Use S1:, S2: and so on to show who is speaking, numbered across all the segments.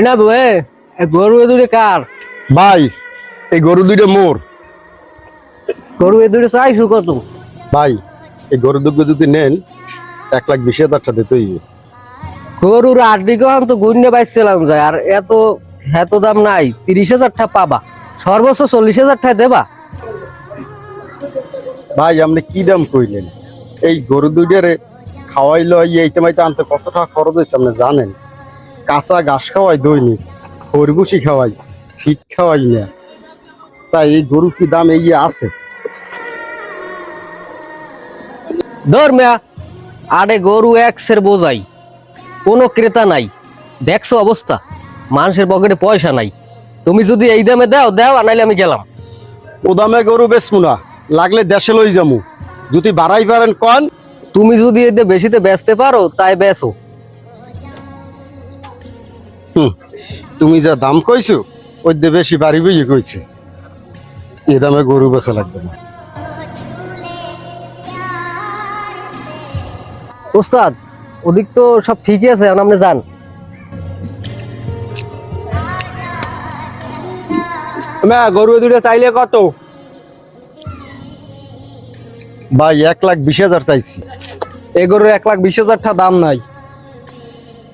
S1: না বুয়ে গরু এ দুটো কার?
S2: ভাই এই গরু দুইটা মোর।
S1: গরু এ দুটো চাইছু কত?
S2: ভাই এই গরু দুটো যদি নেন 1,20,000 টাকা দিতে হইবে।
S1: গরুর আড্ডি কম তো গুন্ডে পাইছিলাম যায়, আর এত এত দাম নাই। 30,000 টাকা পাবা, সর্বোচ্চ 40,000 টাকা দেবা।
S2: ভাই আপনি কি দাম কইলেন? এই গরু দুইটারে খাওয়াইলো এইতে মাইতে আনতে কত টাকা খরচ হয়েছে আপনি জানেন? কাঁচা ঘাস খাওয়াই দৈনিক, খরবুসি খাওয়াই, ফিট খাওয়াই না। তাই এই গরু কি দাম এই আছে?
S1: ধর মিয়া, আরে গরু এক্সের বোঝাই, কোনো ক্রেতা নাই। দেখছো অবস্থা, মানুষের পকেটে পয়সা নাই। তুমি যদি এই দামে দাও দাও, আর নাইলে আমি গেলাম।
S2: ও দামে গরু বেচমু না, লাগলে দেশে লই যামু। যদি বাড়াই পারেন কন।
S1: তুমি যদি এতে বেশিতে বেচতে পারো তাই বেচো।
S2: তুমি যা দাম কইছো ওই দে বেশি বাড়িবই কইছে। এ দামে গরু বেচা লাগবে না।
S1: ওস্তাদ, ওদিক তো সব ঠিকই আছে, এখন আপনি যান।
S3: গরু দুটো চাইলে কত?
S2: ভাই 1,20,000 চাইছি।
S3: এ গরুর 1,20,000 টাকা দাম নাই।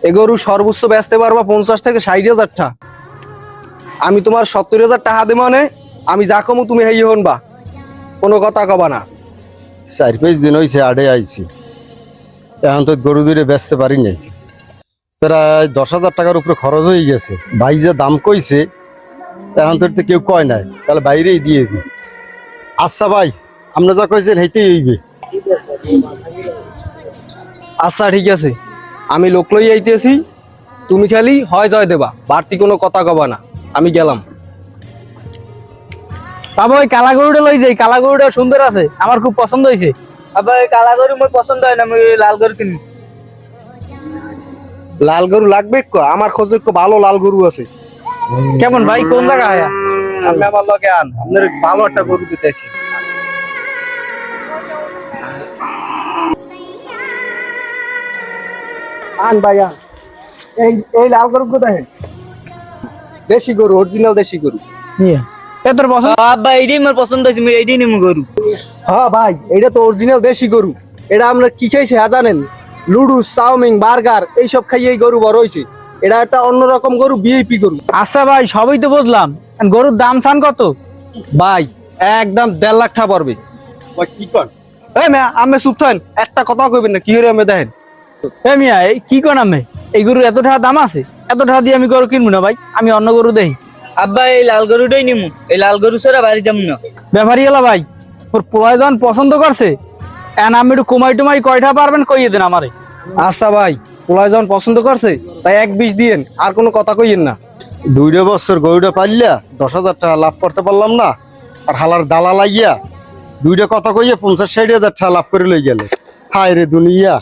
S3: এ গরু সর্বোচ্চ বেচতে পারবা 50 থেকে 60,000 টাকা। আমি তোমার 70,000 টাকা দেব, মানে আমি যা কমু তুমি হেই হনবা, কোনো কথা কবা না।
S2: 4-5 দিন হয়েছে আড়ে আইছি, এখন তো গরু দুইটা বেচতে পারি নাই। প্রায় 10,000 টাকার উপরে খরচ হয়ে গেছে। ভাই যে দাম কইছে এখন তো এটা কেউ কয় নাই, তাহলে বাইরেই দিয়ে দিই। আচ্ছা ভাই, আপনি যা কইছেন হেইতেই হইবে।
S3: আচ্ছা ঠিক আছে, আমি লোক লই আইতেছি, তুমি খালি হয় জয় দেবা, বাড়তি কোনো কথা কবা না। আমি গেলাম।
S4: বাবা ওই কালা গরুটা লই যাই, কালা গরুটা সুন্দর আছে, আমার খুব পছন্দ হয়েছে। আবার ওই কালা গরু মোর পছন্দ হয় না, আমি ওই লাল গরু কিনি।
S3: লাল গরু লাগবে? আমার খোঁজে ভালো লাল গরু আছে।
S4: কেমন ভাই, কোন জায়গা হয়?
S3: আপনি আমার লগে আন, আপনার ভালো একটা গরু দিতেছি। আন ভাই আন। এই এই লাল গরু কোথায়? দেশি গরু, অরিজিনাল দেশি গরু।
S4: এ তোর পছন্দ? আব্বা এইটাই মোর পছন্দ হয়েছে, আমি এইটাই নিমু গরু।
S3: হ্যাঁ ভাই, এটা তো অরিজিনাল দেশি গরু। এটা আমরা কি খাইছি হ্যাঁ জানেন? লুডুস, চাউমিন, বার্গার এইসব খাইয়ে এই গরু বড় হয়েছে। এটা একটা অন্যরকম গরু, ভিআইপি গরু।
S4: আচ্ছা ভাই, সবই তো বুঝলাম, গরুর দাম চান কত?
S3: ভাই একদম 1.5 লাখ টাকা পড়বে।
S2: ভাই কি কন?
S3: এই মেয়া, আমি চুপ থাকেন, একটা কথা কইবেন না, কি করে আমি দেখেন।
S4: এ মিয়া, এই কি কোন আমি? এই গরুর এত টাকা দাম আছে? এত টাকা দিয়ে আমি গরু কিনবো না ভাই, আমি অন্য গরু দেই।
S5: আব্বা এই লাল গরুটাই নিমু, এই লাল গরু ছাড়া বাড়ি যাবো না।
S4: ব্যাপারী এলা ভাই, ওর প্রয়োজন পছন্দ করছে, এন আমি একটু কমাই টুমাই কয়টা পারবেন কইয়ে দেন আমারে।
S3: আচ্ছা ভাই, পোলায় যখন পছন্দ করছে তাই 1.20 দিয়েন, আর কোনো কথা কইয়েন না।
S2: 2 বছর গরুটা পাইলা 10,000 টাকা লাভ করতে পারলাম না, আর হালার দালা লাগিয়া 2টা কথা কইয়া 50-60,000 টাকা লাভ করে লই গেলে। হায় রে দুনিয়া।